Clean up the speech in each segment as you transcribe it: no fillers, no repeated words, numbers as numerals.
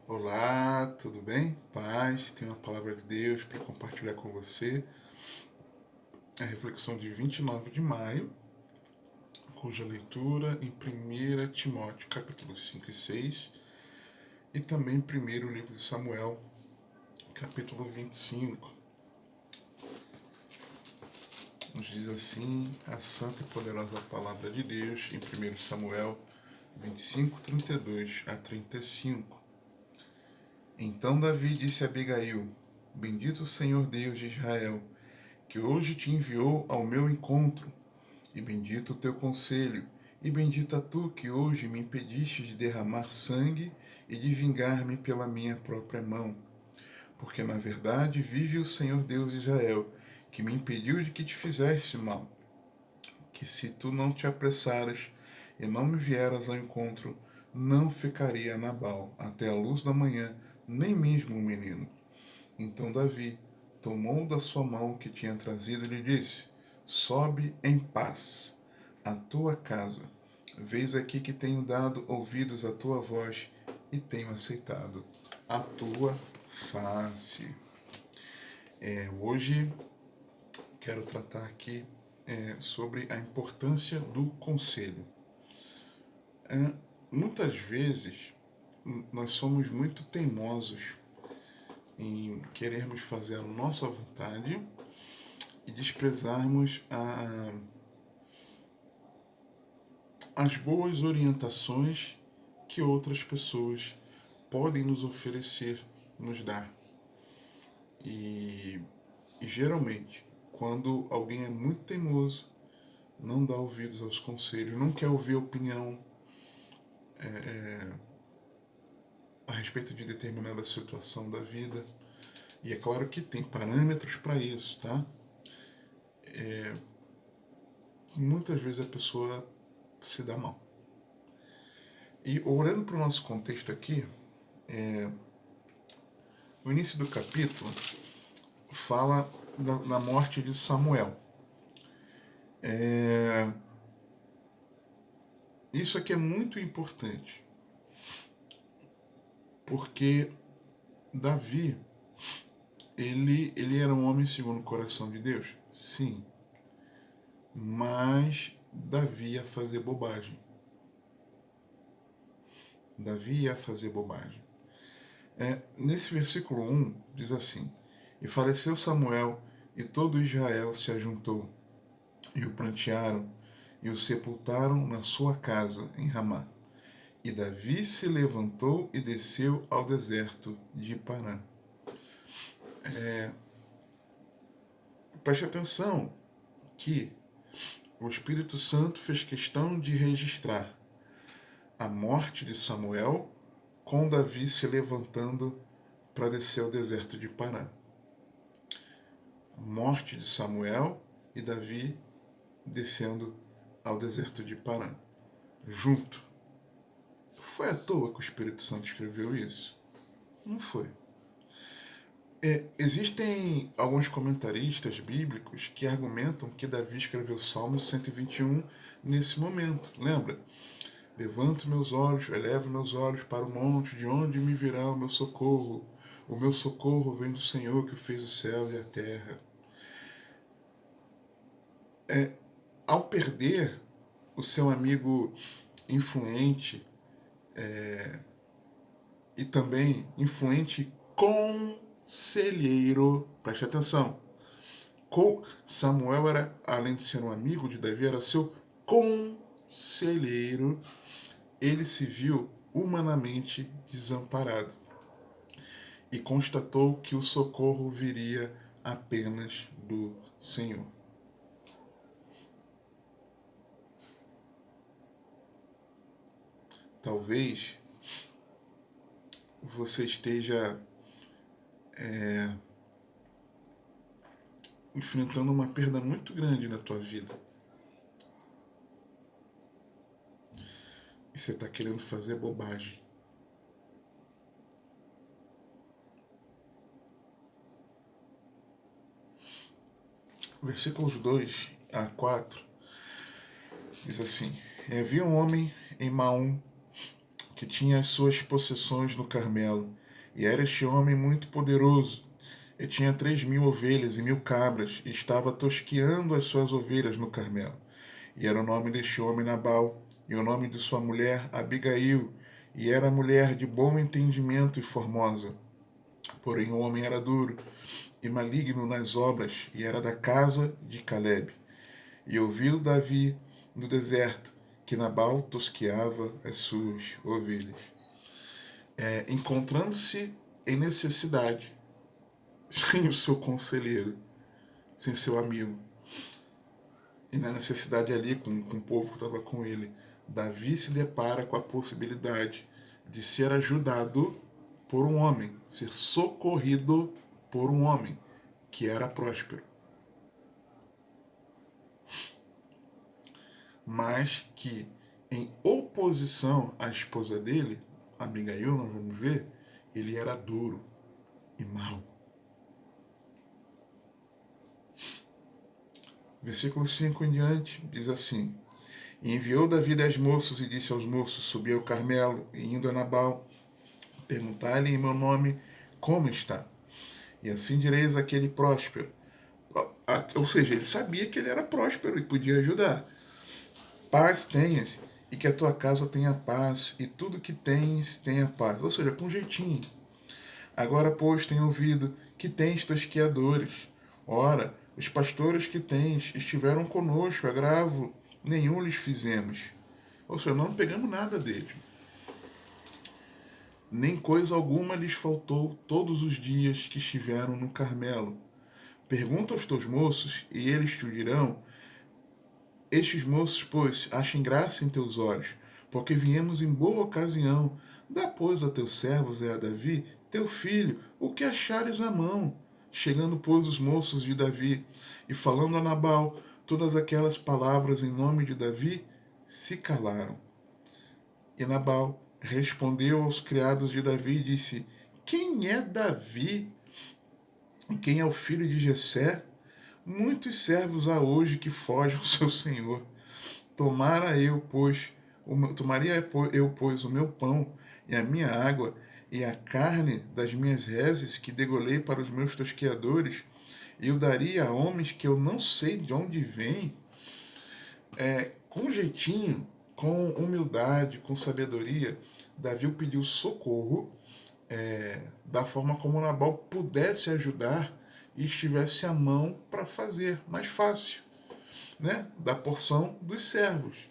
Olá, tudo bem? Paz, tenho uma palavra de Deus para compartilhar com você. A reflexão de 29 de maio, cuja leitura em 1 Timóteo, capítulos 5 e 6, e também primeiro livro de Samuel, capítulo 25. Nos diz assim a santa e poderosa palavra de Deus em 1 Samuel 25, 32 a 35. Então Davi disse a Abigail: Bendito o Senhor Deus de Israel, que hoje te enviou ao meu encontro, e bendito o teu conselho, e bendita tu que hoje me impediste de derramar sangue e de vingar-me pela minha própria mão. Porque na verdade vive o Senhor Deus de Israel, que me impediu de que te fizesse mal, que se tu não te apressaras e não me vieras ao encontro, não ficaria Nabal até a luz da manhã, nem mesmo o menino. Então Davi tomou da sua mão o que tinha trazido e lhe disse: Sobe em paz à tua casa. Vês aqui que tenho dado ouvidos à tua voz e tenho aceitado a tua face. Hoje quero tratar aqui sobre a importância do conselho. Muitas vezes nós somos muito teimosos em querermos fazer a nossa vontade e desprezarmos as boas orientações que outras pessoas podem nos oferecer, nos dar. E geralmente, quando alguém é muito teimoso, não dá ouvidos aos conselhos, não quer ouvir a opinião a respeito de determinada situação da vida. E é claro que tem parâmetros para isso, tá? Muitas vezes a pessoa se dá mal. E olhando para o nosso contexto aqui, o início do capítulo fala da morte de Samuel. Isso aqui é muito importante, porque Davi, ele era um homem segundo o coração de Deus? Sim. Mas Davi ia fazer bobagem. Davi ia fazer bobagem. Nesse versículo 1 diz assim: E faleceu Samuel, e todo Israel se ajuntou, e o prantearam, e o sepultaram na sua casa, em Ramá. E Davi se levantou e desceu ao deserto de Parã. Preste atenção que o Espírito Santo fez questão de registrar a morte de Samuel com Davi se levantando para descer ao deserto de Parã. A morte de Samuel e Davi descendo ao deserto de Parã. Junto. Foi à toa que o Espírito Santo escreveu isso? Não foi. Existem alguns comentaristas bíblicos que argumentam que Davi escreveu o Salmo 121 nesse momento. Lembra? Levanto meus olhos, elevo meus olhos para o monte, de onde me virá o meu socorro. O meu socorro vem do Senhor que fez o céu e a terra. Ao perder o seu amigo influente e também influente conselheiro, preste atenção, Samuel era, além de ser um amigo de Davi, era seu conselheiro. Ele se viu humanamente desamparado e constatou que o socorro viria apenas do Senhor. Talvez você esteja enfrentando uma perda muito grande na tua vida. E você está querendo fazer bobagem. Versículos 2 a 4 diz assim: Havia um homem em Maom que que tinha as suas possessões no Carmelo, e era este homem muito poderoso, e tinha 3.000 ovelhas e 1.000 cabras, e estava tosqueando as suas ovelhas no Carmelo. E era o nome deste homem Nabal, e o nome de sua mulher Abigail, e era mulher de bom entendimento e formosa. Porém o homem era duro e maligno nas obras, e era da casa de Caleb. E ouviu Davi no deserto que Nabal tosqueava as suas ovelhas. Encontrando-se em necessidade, sem o seu conselheiro, sem seu amigo, e na necessidade ali com o povo que estava com ele, Davi se depara com a possibilidade de ser ajudado por um homem, ser socorrido por um homem que era próspero, mas que, em oposição à esposa dele, Abigail, nós vamos ver, ele era duro e mau. Versículo 5 em diante diz assim: E enviou Davi 10 moços e disse aos moços: Subi ao Carmelo, e indo a Nabal, perguntai-lhe em meu nome como está. E assim direis àquele próspero. Ou seja, ele sabia que ele era próspero e podia ajudar. Paz tenhas, e que a tua casa tenha paz, e tudo que tens tenha paz. Ou seja, com jeitinho. Agora, pois, tenho ouvido que tens tosqueadores. Ora, os pastores que tens estiveram conosco, agravo nenhum lhes fizemos. Ou seja, não pegamos nada deles. Nem coisa alguma lhes faltou todos os dias que estiveram no Carmelo. Pergunta aos teus moços, e eles te dirão: Estes moços, pois, achem graça em teus olhos, porque viemos em boa ocasião. Dá, pois, a teus servos e a Davi, teu filho, o que achares à mão. Chegando, pois, os moços de Davi, e falando a Nabal todas aquelas palavras em nome de Davi, se calaram. E Nabal respondeu aos criados de Davi e disse: Quem é Davi? E quem é o filho de Jessé? Muitos servos há hoje que fogem ao seu senhor. Tomaria eu, pois, o meu pão e a minha água e a carne das minhas reses que degolei para os meus tosqueadores, e o daria a homens que eu não sei de onde vêm? Com jeitinho, com humildade, com sabedoria, Davi pediu socorro da forma como Nabal pudesse ajudar e estivesse à mão para fazer mais fácil, né? Da porção dos servos.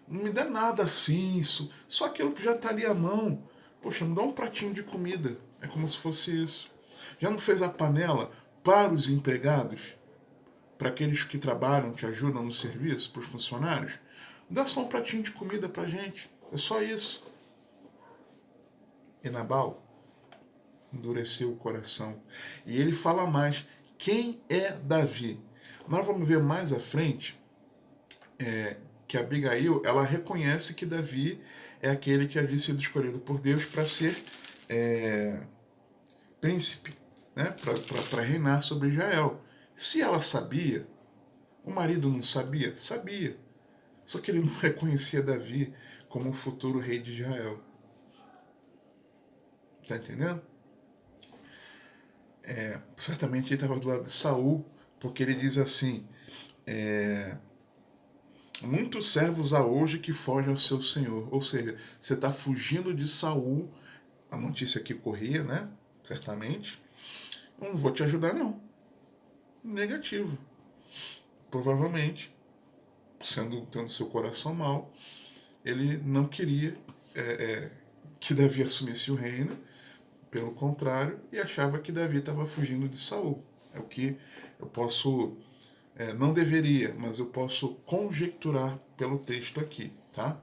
Não me dá nada assim, isso, só aquilo que já está ali à mão. Poxa, me dá um pratinho de comida. É como se fosse isso. Já não fez a panela para os empregados? Para aqueles que trabalham, que ajudam no serviço, para os funcionários? Dá só um pratinho de comida para a gente. É só isso. E Nabal endureceu o coração. E ele fala mais: quem é Davi? Nós vamos ver mais à frente que Abigail, ela reconhece que Davi é aquele que havia sido escolhido por Deus para ser príncipe, né? Para reinar sobre Israel. Se ela sabia, o marido não sabia? Sabia. Só que ele não reconhecia Davi como o futuro rei de Israel. Tá entendendo? Certamente ele estava do lado de Saul, porque ele diz assim: muitos servos há hoje que fogem ao seu senhor. Ou seja, você está fugindo de Saul. A notícia que corria, né? Certamente. Eu não vou te ajudar, não. Negativo. Provavelmente, tendo seu coração mau, ele não queria que Davi assumisse o reino. Pelo contrário, e achava que Davi estava fugindo de Saul. É o que eu posso, não deveria, mas eu posso conjecturar pelo texto aqui, tá?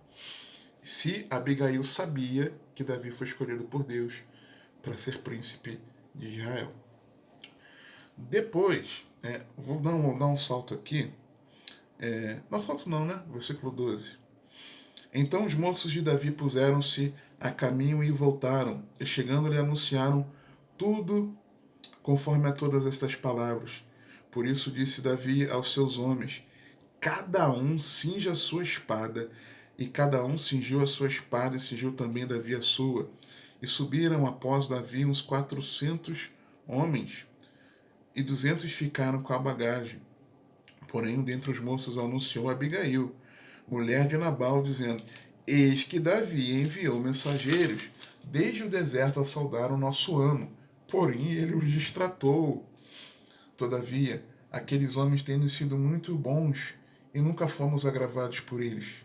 Se Abigail sabia que Davi foi escolhido por Deus para ser príncipe de Israel. Depois, vou dar um salto aqui. Não salto não, né? Versículo 12. Então os moços de Davi puseram-se a caminho e voltaram, e chegando-lhe anunciaram tudo conforme a todas estas palavras. Por isso disse Davi aos seus homens: cada um cinja a sua espada E cada um cingiu a sua espada, e cingiu também Davi a sua. E subiram após Davi uns 400 homens, e 200 ficaram com a bagagem. Porém, um dentre os moços anunciou a Abigail, mulher de Nabal, dizendo: Eis que Davi enviou mensageiros desde o deserto a saudar o nosso amo, porém ele os distratou. Todavia, aqueles homens têm sido muito bons, e nunca fomos agravados por eles.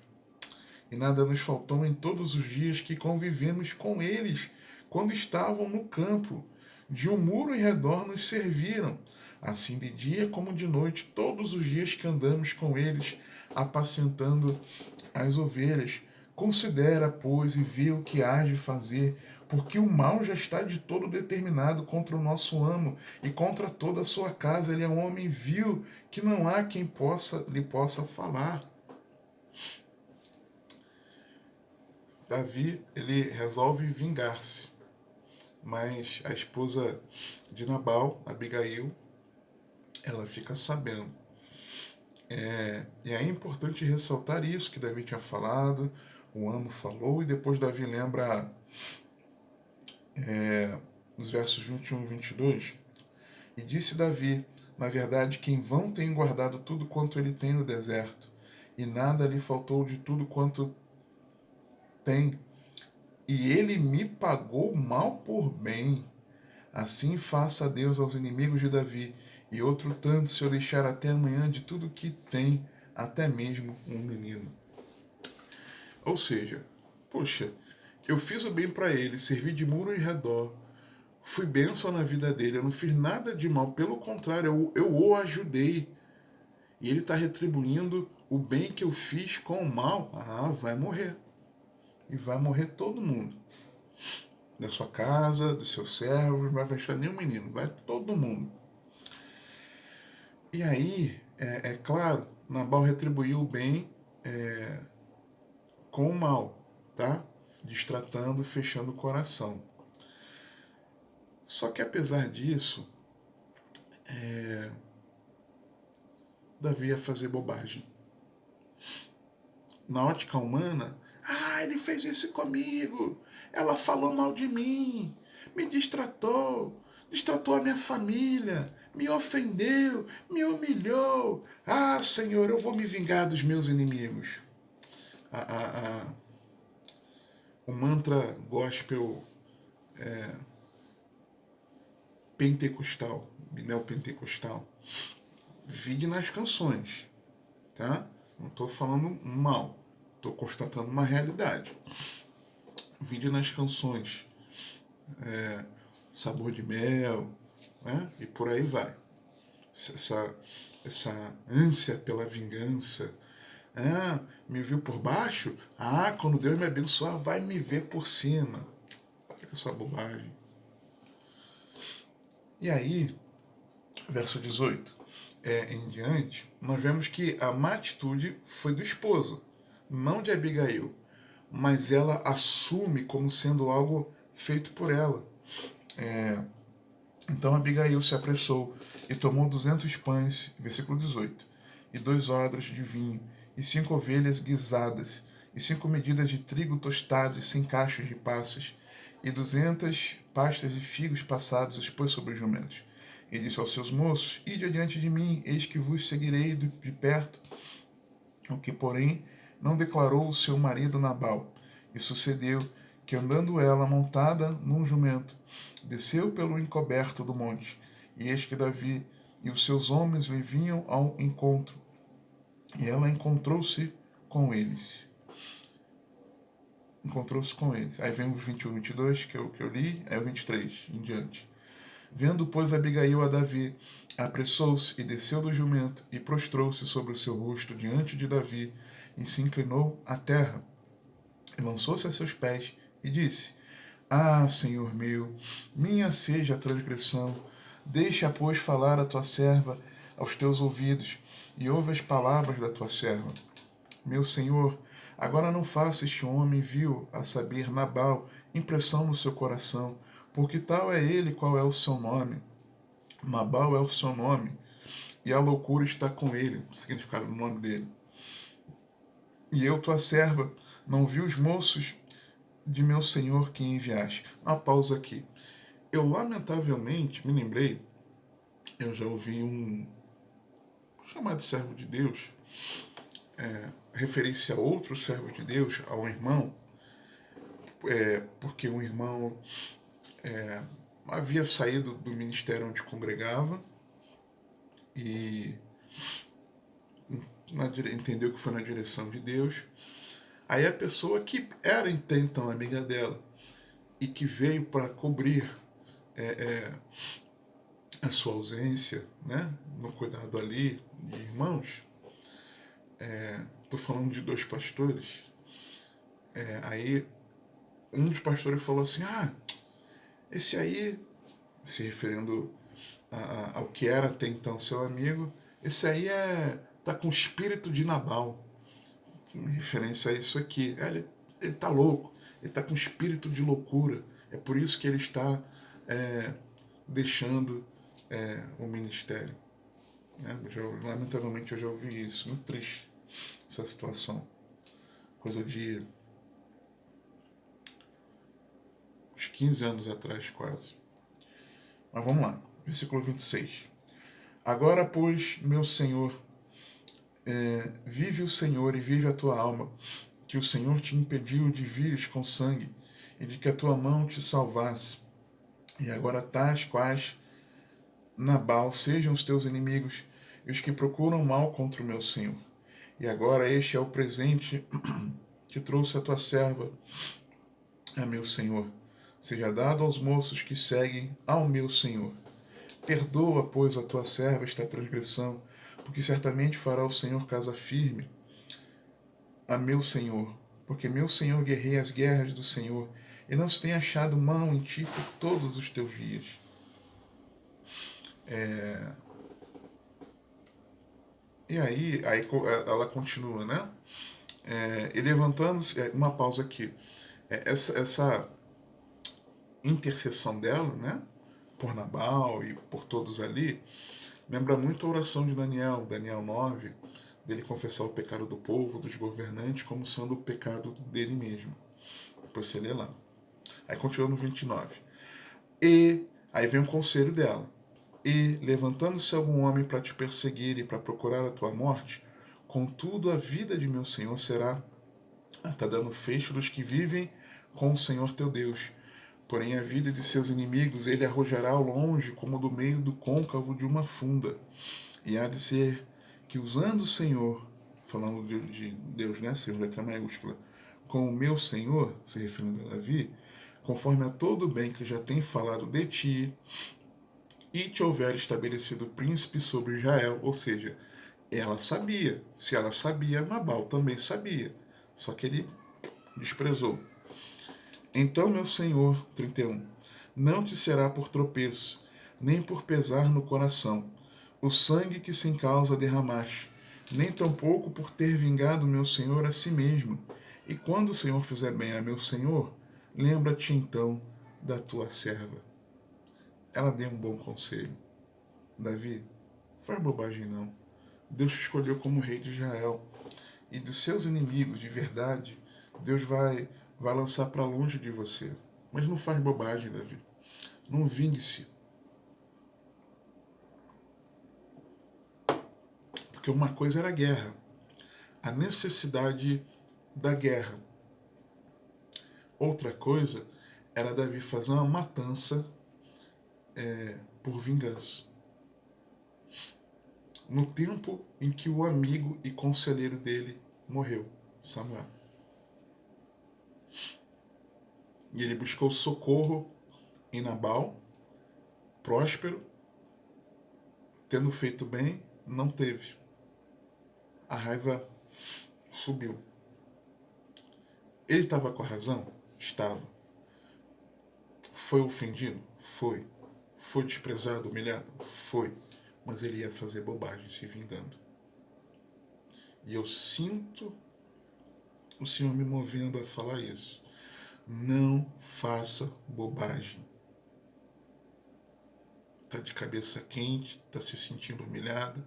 E nada nos faltou em todos os dias que convivemos com eles, quando estavam no campo. De um muro em redor nos serviram, assim de dia como de noite, todos os dias que andamos com eles, apacentando as ovelhas. Considera, pois, e vê o que hás de fazer, porque o mal já está de todo determinado contra o nosso amo e contra toda a sua casa. Ele é um homem vil, que não há quem lhe possa falar. Davi, ele resolve vingar-se, mas a esposa de Nabal, Abigail, ela fica sabendo. E é importante ressaltar isso que Davi tinha falado, o amo falou, e depois Davi lembra nos versos 21 e 22, e disse Davi: na verdade, que em vão tem guardado tudo quanto ele tem no deserto, e nada lhe faltou de tudo quanto tem, e ele me pagou mal por bem. Assim faça Deus aos inimigos de Davi, e outro tanto se eu deixar até amanhã de tudo que tem, até mesmo um menino. Ou seja, poxa, eu fiz o bem para ele, servi de muro em redor, fui bênção na vida dele, eu não fiz nada de mal, pelo contrário, eu o ajudei. E ele está retribuindo o bem que eu fiz com o mal. Ah, vai morrer. E vai morrer todo mundo. Da sua casa, dos seus servos, não vai restar nenhum menino, vai todo mundo. E aí, é claro, Nabal retribuiu o bem com o mal, tá? Destratando, fechando o coração. Só que apesar disso, Davi ia fazer bobagem. Na ótica humana, ele fez isso comigo, ela falou mal de mim, me distratou a minha família, me ofendeu, me humilhou. Ah, Senhor, eu vou me vingar dos meus inimigos. O mantra gospel pentecostal, neopentecostal, vive nas canções, tá? Não estou falando mal, estou constatando uma realidade. Vide nas canções, Sabor de Mel, né? E por aí vai. Essa ânsia pela vingança. Me viu por baixo? Quando Deus me abençoar, vai me ver por cima. Olha essa bobagem. E aí, verso 18 em diante, nós vemos que a má atitude foi do esposo, não de Abigail, mas ela assume como sendo algo feito por ela. Então Abigail se apressou e tomou 200 pães, versículo 18, e 2 odres de vinho, e 5 ovelhas guisadas, e 5 medidas de trigo tostado e 100 cachos de passas, e 200 pastas de figos passados os pôs sobre os jumentos. E disse aos seus moços: Ide adiante de mim, eis que vos seguirei de perto. O que, porém, não declarou o seu marido Nabal. E sucedeu que, andando ela montada num jumento, desceu pelo encoberto do monte. E eis que Davi e os seus homens lhe vinham ao encontro. E ela encontrou-se com eles. Aí vem os 21 e 22 que eu li, aí o 23 em diante. Vendo, pois, Abigail a Davi, apressou-se e desceu do jumento, e prostrou-se sobre o seu rosto diante de Davi, e se inclinou à terra. E lançou-se a seus pés, e disse: Senhor meu, minha seja a transgressão. Deixa, pois, falar a tua serva aos teus ouvidos, e ouve as palavras da tua serva. Meu senhor, agora não faça este homem vil, a saber, Nabal, impressão no seu coração, porque tal é ele qual é o seu nome. Nabal é o seu nome, e a loucura está com ele, o significado do nome dele. E eu, tua serva, não vi os moços de meu senhor que enviaste. Uma pausa aqui. Eu, lamentavelmente, me lembrei, eu já ouvi um chamado servo de Deus, referir-se a outro servo de Deus, a um irmão, porque um irmão havia saído do ministério onde congregava e entendeu que foi na direção de Deus. Aí a pessoa que era então amiga dela e que veio para cobrir a sua ausência, né, no cuidado ali de irmãos, estou falando de dois pastores, aí um dos pastores falou assim, esse aí, se referindo ao que era até então seu amigo, esse aí tá com o espírito de Nabal, em referência a isso aqui. Ele tá louco, ele tá com espírito de loucura, é por isso que ele está deixando o ministério. Lamentavelmente eu já ouvi isso, muito triste essa situação, coisa de uns 15 anos atrás quase. Mas vamos lá, versículo 26. Agora, pois, meu Senhor, vive o Senhor e vive a tua alma, que o Senhor te impediu de vires com sangue, e de que a tua mão te salvasse. E agora tais quais Nabal sejam os teus inimigos, e os que procuram mal contra o meu Senhor. E agora este é o presente que trouxe a tua serva a meu Senhor. Seja dado aos moços que seguem ao meu Senhor. Perdoa, pois, a tua serva esta transgressão, porque certamente fará o Senhor casa firme a meu Senhor, porque meu Senhor guerreia as guerras do Senhor, e não se tem achado mal em ti por todos os teus dias. E aí ela continua, né? E levantando-se, uma pausa aqui, essa intercessão dela, né? Por Nabal e por todos ali, lembra muito a oração de Daniel, Daniel 9, dele confessar o pecado do povo, dos governantes, como sendo o pecado dele mesmo. Depois você lê lá. Aí continua no 29. E aí vem o conselho dela. E, levantando-se algum homem para te perseguir e para procurar a tua morte, contudo a vida de meu Senhor será até dando fecho dos que vivem com o Senhor teu Deus. Porém a vida de seus inimigos ele arrojará ao longe como do meio do côncavo de uma funda. E há de ser que usando o Senhor, falando de Deus, né, Senhor, letra maiúscula, com o meu Senhor, se referindo a Davi, conforme a todo o bem que já tem falado de ti, e te houver estabelecido príncipe sobre Israel, ou seja, ela sabia, se ela sabia, Nabal também sabia, só que ele desprezou. Então, meu Senhor, 31, não te será por tropeço, nem por pesar no coração, o sangue que sem causa derramaste, nem tampouco por ter vingado meu Senhor a si mesmo. E quando o Senhor fizer bem a meu Senhor, lembra-te então da tua serva. Ela deu um bom conselho. Davi, faz bobagem não. Deus te escolheu como rei de Israel. E dos seus inimigos, de verdade, Deus vai lançar para longe de você. Mas não faz bobagem, Davi. Não vingue-se. Porque uma coisa era a guerra. A necessidade da guerra. Outra coisa era Davi fazer uma matança por vingança. No tempo em que o amigo e conselheiro dele morreu, Samuel. E ele buscou socorro em Nabal, próspero, tendo feito bem, não teve. A raiva subiu. Ele estava com a razão? Estava. Foi ofendido? Foi. Foi desprezado, humilhado? Foi. Mas ele ia fazer bobagem se vingando. E eu sinto o Senhor me movendo a falar isso. Não faça bobagem. Está de cabeça quente, está se sentindo humilhado?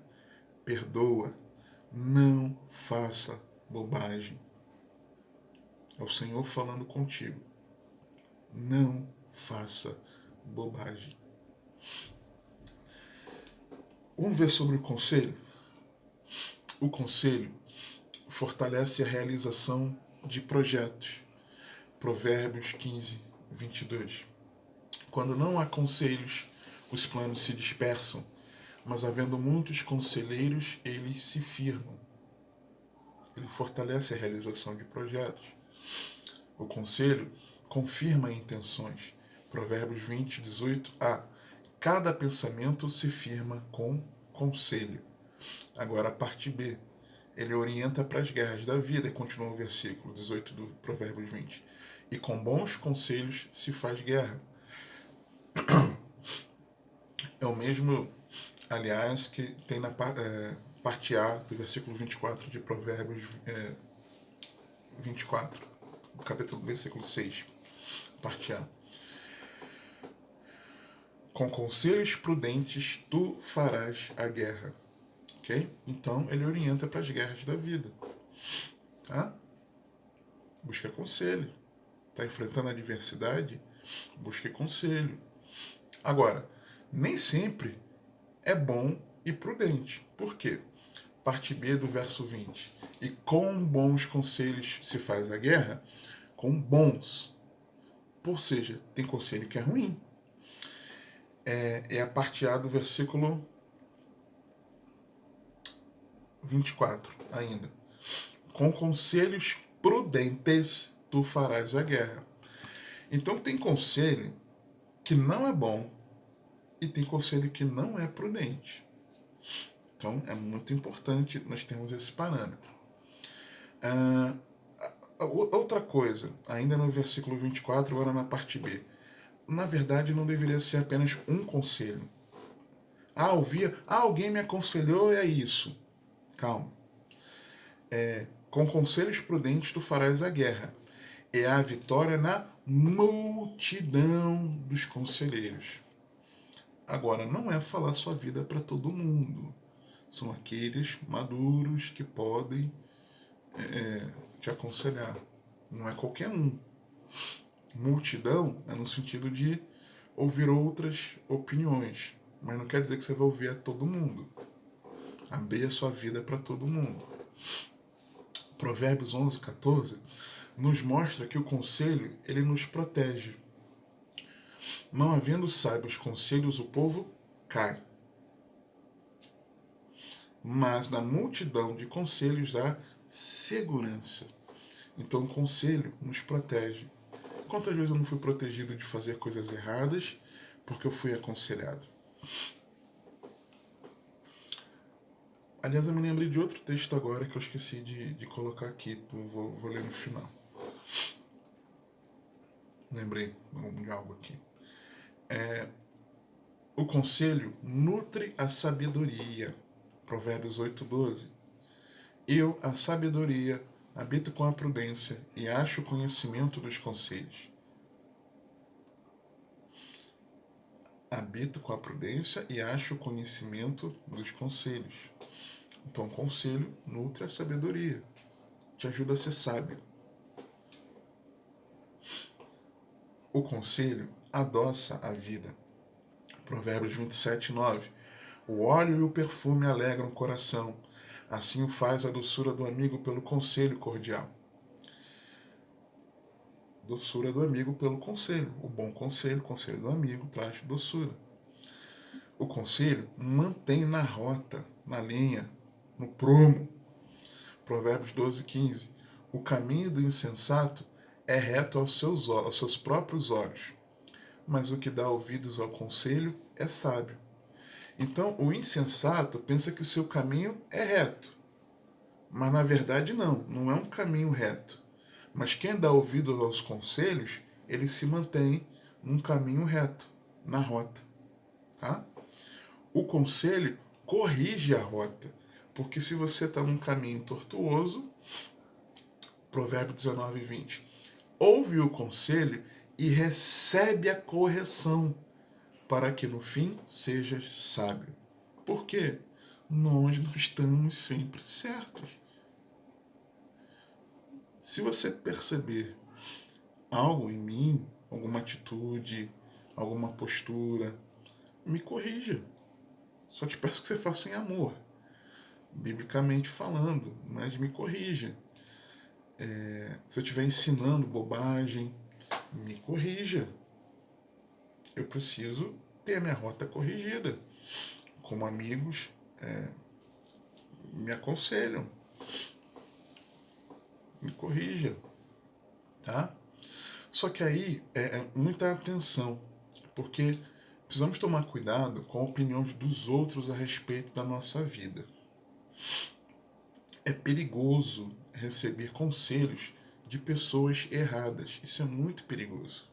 Perdoa. Não faça bobagem. É o Senhor falando contigo. Não faça bobagem. Vamos ver sobre o conselho? O conselho fortalece a realização de projetos. Provérbios 15, 22. Quando não há conselhos, os planos se dispersam, mas havendo muitos conselheiros, eles se firmam. Ele fortalece a realização de projetos. O conselho confirma intenções. Provérbios 20, 18a. Cada pensamento se firma com conselho. Agora a parte B. Ele orienta para as guerras da vida, e continua o versículo 18 do Provérbios 20. E com bons conselhos se faz guerra. É o mesmo, aliás, que tem na parte A do versículo 24 de Provérbios 24, capítulo versículo 6, parte A. Com conselhos prudentes tu farás a guerra. Ok? Então ele orienta para as guerras da vida. Tá? Busca conselho. Está enfrentando a adversidade? Busque conselho. Agora, nem sempre é bom e prudente. Por quê? Parte B do verso 20. E com bons conselhos se faz a guerra? Com bons. Ou seja, tem conselho que é ruim. É a parte A do versículo 24 ainda. Com conselhos prudentes tu farás a guerra. Então tem conselho que não é bom e tem conselho que não é prudente. Então é muito importante nós termos esse parâmetro. Outra coisa, ainda no versículo 24, agora na parte B. Na verdade, não deveria ser apenas um conselho. Alguém me aconselhou, é isso. Calma. Com conselhos prudentes tu farás a guerra. É a vitória na multidão dos conselheiros. Agora, não é falar sua vida para todo mundo. São aqueles maduros que podem te aconselhar. Não é qualquer um. Multidão é no sentido de ouvir outras opiniões, mas não quer dizer que você vai ouvir a todo mundo. Abrir a sua vida para todo mundo. Provérbios 11, 14 nos mostra que o conselho ele nos protege. Não havendo sábios conselhos, o povo cai. Mas na multidão de conselhos há segurança. Então o conselho nos protege. Quantas vezes eu não fui protegido de fazer coisas erradas porque eu fui aconselhado? Aliás, eu me lembrei de outro texto agora que eu esqueci de colocar aqui. Vou ler no final. Lembrei de algo aqui. O conselho nutre a sabedoria. Provérbios 8:12. Eu, a sabedoria, habito com a prudência e acho o conhecimento dos conselhos. Habito com a prudência e acho o conhecimento dos conselhos. Então, o conselho nutre a sabedoria. Te ajuda a ser sábio. O conselho adoça a vida. Provérbios 27:9. O óleo e o perfume alegram o coração. Assim o faz a doçura do amigo pelo conselho cordial. Doçura do amigo pelo conselho. O bom conselho, conselho do amigo, traz doçura. O conselho mantém na rota, na linha, no prumo. Provérbios 12:15. O caminho do insensato é reto aos seus próprios olhos, mas o que dá ouvidos ao conselho é sábio. Então, o insensato pensa que o seu caminho é reto, mas na verdade não é um caminho reto. Mas quem dá ouvido aos conselhos, ele se mantém num caminho reto, na rota. Tá? O conselho corrige a rota, porque se você está num caminho tortuoso, Provérbio 19:20, ouve o conselho e recebe a correção, para que no fim sejas sábio. Por quê? Nós não estamos sempre certos. Se você perceber algo em mim, alguma atitude, alguma postura, me corrija. Só te peço que você faça em amor, biblicamente falando, mas me corrija. Se eu estiver ensinando bobagem, me corrija. Eu preciso ter a minha rota corrigida. Como amigos me aconselham, me corrija, tá? Só que aí é muita atenção, porque precisamos tomar cuidado com a opinião dos outros a respeito da nossa vida. É perigoso receber conselhos de pessoas erradas. Isso é muito perigoso.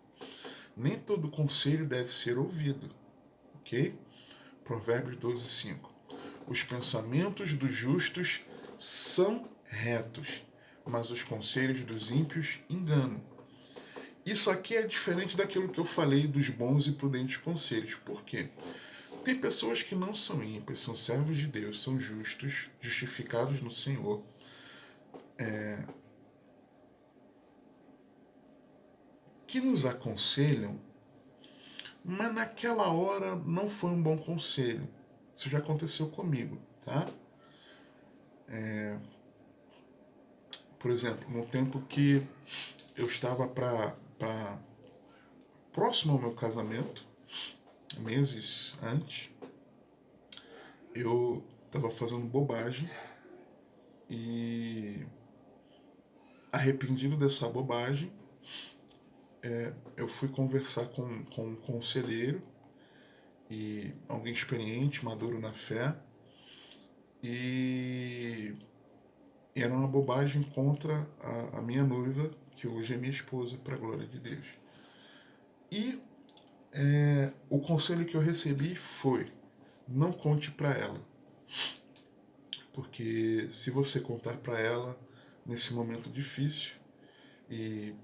Nem todo conselho deve ser ouvido, ok? Provérbios 12:5. Os pensamentos dos justos são retos, mas os conselhos dos ímpios enganam. Isso aqui é diferente daquilo que eu falei dos bons e prudentes conselhos. Por quê? Tem pessoas que não são ímpias, são servos de Deus, são justos, justificados no Senhor, que nos aconselham, mas naquela hora não foi um bom conselho. Isso já aconteceu comigo, tá? Por exemplo, no tempo que eu estava próximo ao meu casamento, meses antes, eu estava fazendo bobagem e, arrependido dessa bobagem, eu fui conversar com um conselheiro e alguém experiente, maduro na fé, e era uma bobagem contra a minha noiva, que hoje é minha esposa, para a glória de Deus. E o conselho que eu recebi foi: não conte para ela, porque se você contar para ela nesse momento difícil, e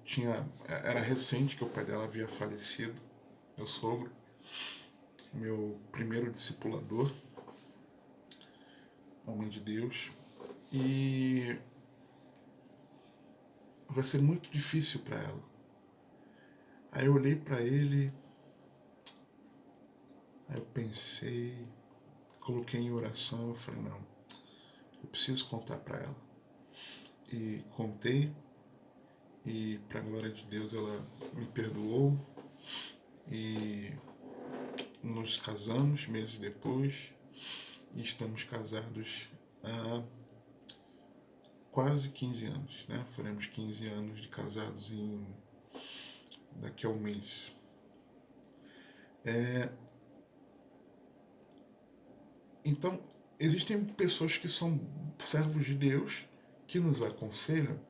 era recente que o pai dela havia falecido, meu sogro, meu primeiro discipulador, homem de Deus, e vai ser muito difícil para ela. Aí eu olhei para ele, aí eu pensei, coloquei em oração, eu falei: não, eu preciso contar para ela. E contei, e para a glória de Deus ela me perdoou, e nos casamos meses depois, e estamos casados há quase 15 anos, né? Faremos 15 anos de casados daqui a um mês. Então, existem pessoas que são servos de Deus, que nos aconselham,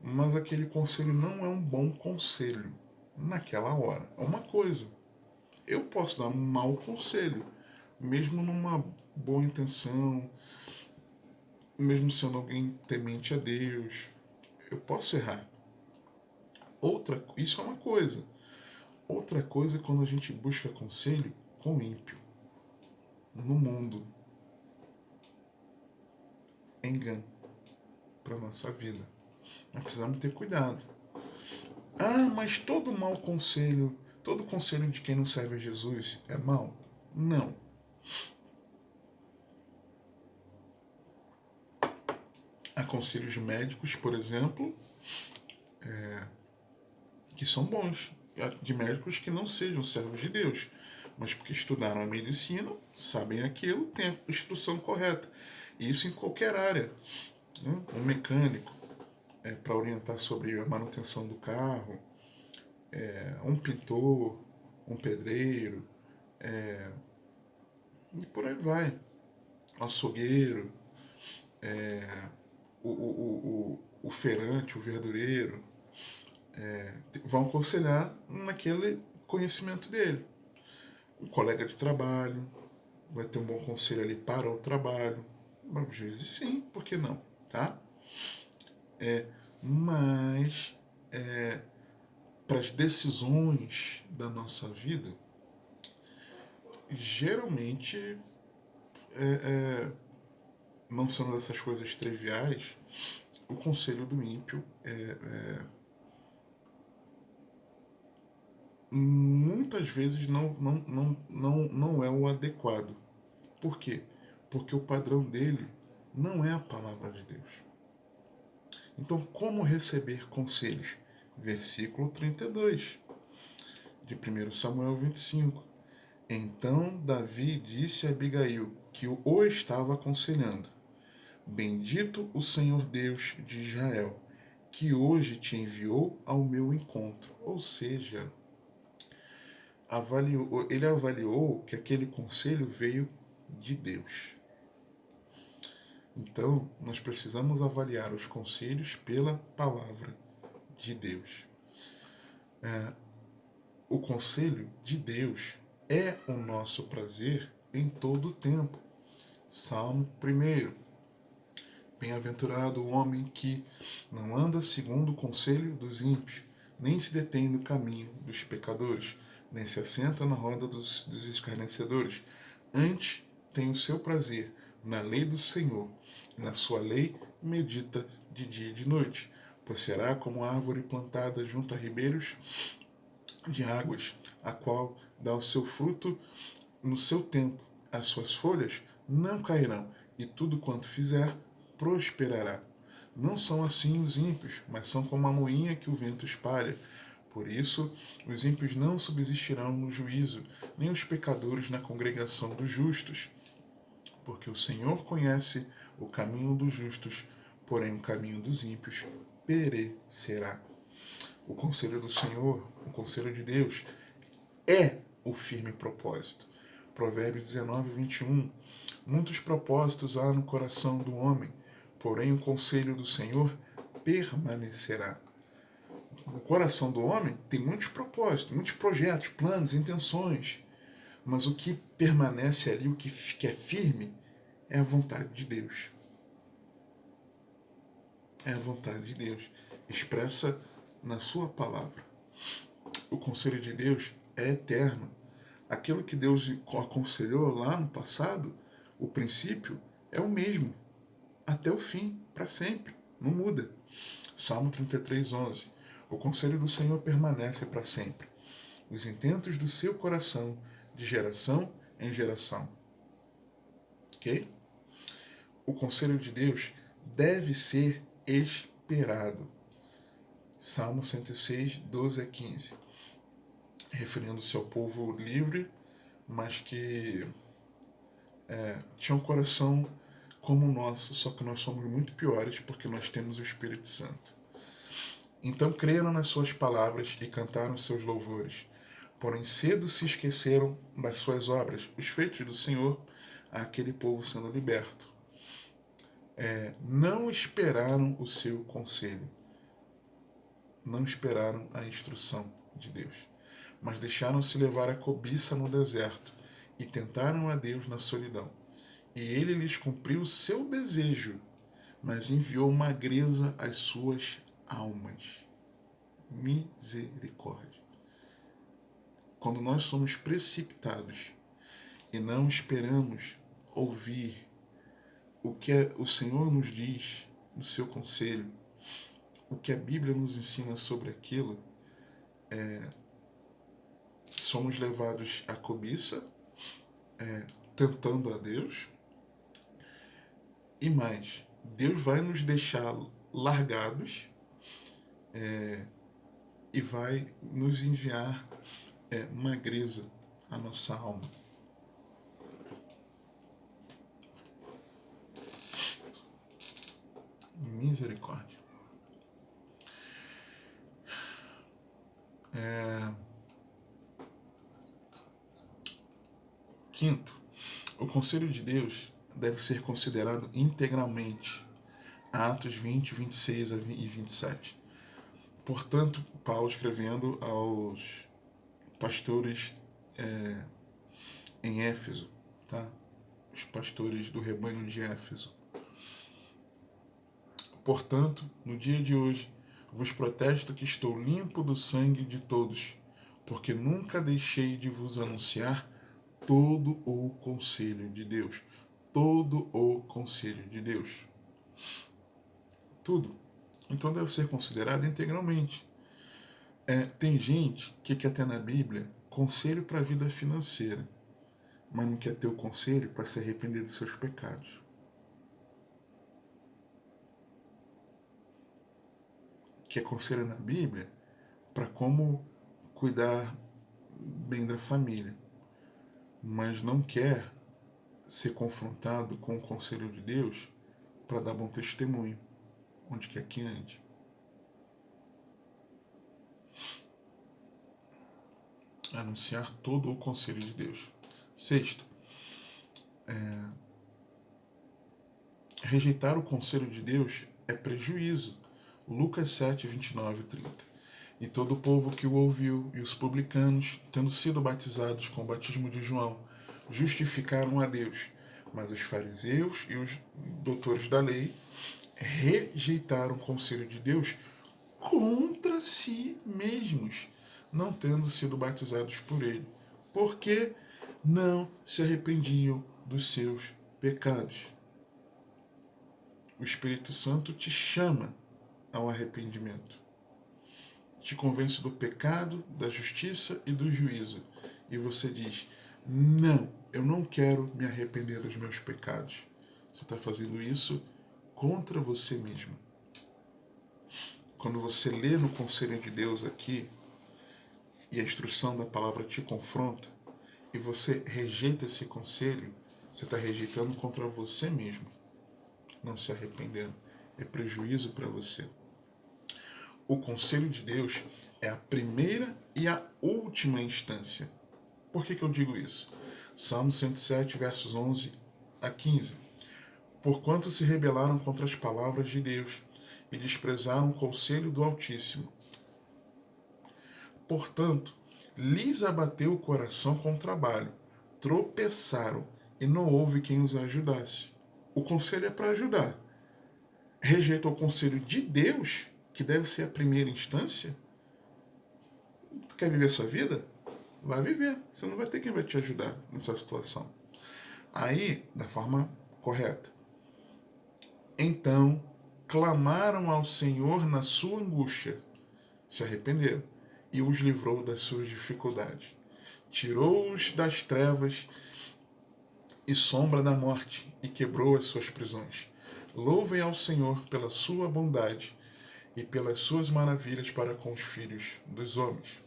mas aquele conselho não é um bom conselho naquela hora. É uma coisa. Eu posso dar um mau conselho, mesmo numa boa intenção, mesmo sendo alguém temente a Deus. Eu posso errar. Isso é uma coisa. Outra coisa é quando a gente busca conselho com o ímpio, no mundo. É engano para nossa vida. Nós precisamos ter cuidado. Ah, mas todo conselho de quem não serve a Jesus é mau? Não. Há conselhos médicos, por exemplo, que são bons. De médicos que não sejam servos de Deus, mas porque estudaram a medicina, sabem aquilo, têm a instrução correta. E isso em qualquer área. Né? Um mecânico, para orientar sobre a manutenção do carro, um pintor, um pedreiro, e por aí vai. Um açougueiro, o feirante, o verdureiro, vão aconselhar naquele conhecimento dele. O colega de trabalho vai ter um bom conselho ali para o trabalho. Às vezes sim, por que não? Tá? Mas para as decisões da nossa vida, geralmente não sendo dessas coisas triviais, o conselho do ímpio muitas vezes não é o adequado. Por quê? Porque o padrão dele não é a palavra de Deus. Então, como receber conselhos? Versículo 32 de 1 Samuel 25. Então Davi disse a Abigail, que o estava aconselhando: Bendito o Senhor Deus de Israel, que hoje te enviou ao meu encontro. Ou seja, ele avaliou que aquele conselho veio de Deus. Então, nós precisamos avaliar os conselhos pela palavra de Deus. O conselho de Deus é o nosso prazer em todo o tempo. Salmo 1. Bem-aventurado o homem que não anda segundo o conselho dos ímpios, nem se detém no caminho dos pecadores, nem se assenta na roda dos escarnecedores. Antes tem o seu prazer na lei do Senhor, e na sua lei medita de dia e de noite. Pois será como árvore plantada junto a ribeiros de águas, a qual dá o seu fruto no seu tempo. As suas folhas não cairão, e tudo quanto fizer prosperará. Não são assim os ímpios, mas são como a moinha que o vento espalha. Por isso, os ímpios não subsistirão no juízo, nem os pecadores na congregação dos justos. Porque o Senhor conhece o caminho dos justos, porém o caminho dos ímpios perecerá. O conselho do Senhor, o conselho de Deus, é o firme propósito. Provérbios 19, 21. Muitos propósitos há no coração do homem, porém o conselho do Senhor permanecerá. O coração do homem tem muitos propósitos, muitos projetos, planos, intenções, mas o que permanece ali, o que é firme, é a vontade de Deus. É a vontade de Deus, expressa na sua palavra. O conselho de Deus é eterno. Aquilo que Deus aconselhou lá no passado, o princípio é o mesmo, até o fim, para sempre, não muda. Salmo 33, 11. O conselho do Senhor permanece para sempre, os intentos do seu coração, de geração em geração. Ok? O conselho de Deus deve ser esperado. Salmo 106, 12 a 15. Referindo-se ao povo livre, mas que tinha um coração como o nosso, só que nós somos muito piores porque nós temos o Espírito Santo. Então creram nas suas palavras e cantaram seus louvores, porém cedo se esqueceram das suas obras, os feitos do Senhor, aquele povo sendo liberto. Não esperaram o seu conselho, não esperaram a instrução de Deus, mas deixaram-se levar a cobiça no deserto e tentaram a Deus na solidão. E ele lhes cumpriu o seu desejo, mas enviou magreza às suas almas. Misericórdia. Quando nós somos precipitados e não esperamos ouvir o que o Senhor nos diz no seu conselho, o que a Bíblia nos ensina sobre aquilo, somos levados à cobiça, tentando a Deus, e mais, Deus vai nos deixar largados e vai nos enviar magreza à nossa alma. Misericórdia. Quinto, o conselho de Deus deve ser considerado integralmente. Atos 20, 26 e 27. Portanto, Paulo escrevendo aos pastores em Éfeso, tá? Os pastores do rebanho de Éfeso. Portanto, no dia de hoje, vos protesto que estou limpo do sangue de todos, porque nunca deixei de vos anunciar todo o conselho de Deus. todo o conselho de Deus. Tudo. Então deve ser considerado integralmente. Tem gente que quer ter na Bíblia conselho para a vida financeira, mas não quer ter o conselho para se arrepender dos seus pecados. Quer conselho na Bíblia para como cuidar bem da família, mas não quer ser confrontado com o conselho de Deus para dar bom testemunho, onde quer que ande. Anunciar todo o conselho de Deus. Sexto, rejeitar o conselho de Deus é prejuízo. Lucas 7, 29 e 30. E todo o povo que o ouviu, e os publicanos, tendo sido batizados com o batismo de João, justificaram a Deus. Mas os fariseus e os doutores da lei rejeitaram o conselho de Deus contra si mesmos, não tendo sido batizados por ele, porque não se arrependiam dos seus pecados. O Espírito Santo te chama ao arrependimento. Te convence do pecado, da justiça e do juízo. E você diz, não, eu não quero me arrepender dos meus pecados. Você está fazendo isso contra você mesmo. Quando você lê no conselho de Deus aqui, e a instrução da palavra te confronta, e você rejeita esse conselho, você está rejeitando contra você mesmo. Não se arrependendo. É prejuízo para você. O conselho de Deus é a primeira e a última instância. Por que eu digo isso? Salmo 107, versos 11 a 15. Porquanto se rebelaram contra as palavras de Deus e desprezaram o conselho do Altíssimo. Portanto, lhes abateu o coração com trabalho, tropeçaram e não houve quem os ajudasse. O conselho é para ajudar. Rejeita o conselho de Deus, que deve ser a primeira instância. Tu quer viver a sua vida? Vai viver. Você não vai ter quem vai te ajudar nessa situação. Aí, da forma correta. Então, clamaram ao Senhor na sua angústia, se arrependeram, e os livrou das suas dificuldades. Tirou-os das trevas e sombra da morte, e quebrou as suas prisões. Louvem ao Senhor pela sua bondade e pelas suas maravilhas para com os filhos dos homens.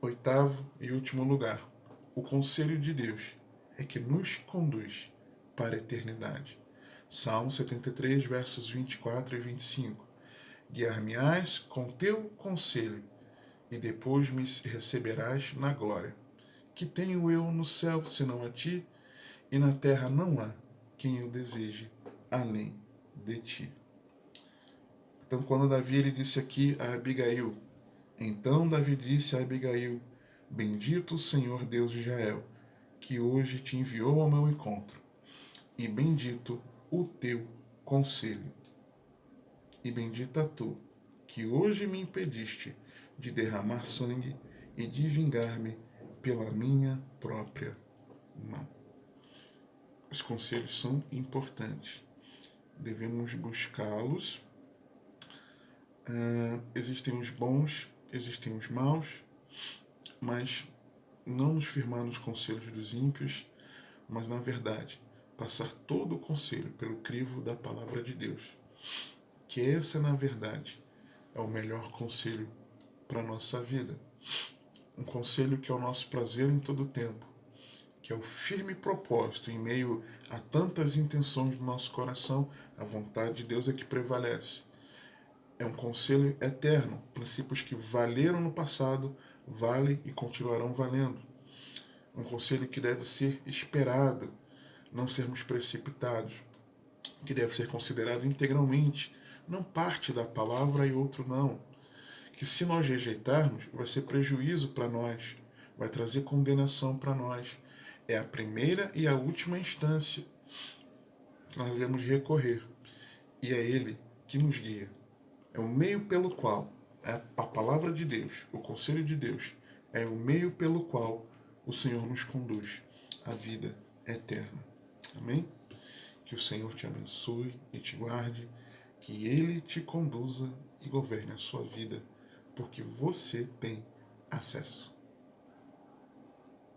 Oitavo e último lugar, o conselho de Deus é que nos conduz para a eternidade. Salmo 73, versos 24 e 25. Guiar-me-ás com teu conselho, e depois me receberás na glória. Que tenho eu no céu, senão a ti, e na terra não há quem eu deseje além de ti. Então, quando Davi ele disse aqui a Abigail, então Davi disse a Abigail, bendito o Senhor Deus de Israel, que hoje te enviou ao meu encontro, e bendito o teu conselho. E bendita tu, que hoje me impediste de derramar sangue e de vingar-me pela minha própria mão. Os conselhos são importantes. Devemos buscá-los. Existem os bons, existem os maus, mas não nos firmar nos conselhos dos ímpios, mas, na verdade, passar todo o conselho pelo crivo da palavra de Deus. Que esse, na verdade, é o melhor conselho para a nossa vida. Um conselho que é o nosso prazer em todo o tempo, que é o firme propósito em meio a tantas intenções do nosso coração, a vontade de Deus é que prevalece. É um conselho eterno, princípios que valeram no passado, valem e continuarão valendo. Um conselho que deve ser esperado, não sermos precipitados, que deve ser considerado integralmente, não parte da palavra e outro não. Que se nós rejeitarmos, vai ser prejuízo para nós, vai trazer condenação para nós. É a primeira e a última instância. Nós devemos recorrer. E é Ele que nos guia. É o meio pelo qual, a palavra de Deus, o conselho de Deus, é o meio pelo qual o Senhor nos conduz à vida eterna. Amém? Que o Senhor te abençoe e te guarde, que Ele te conduza e governe a sua vida, porque você tem acesso.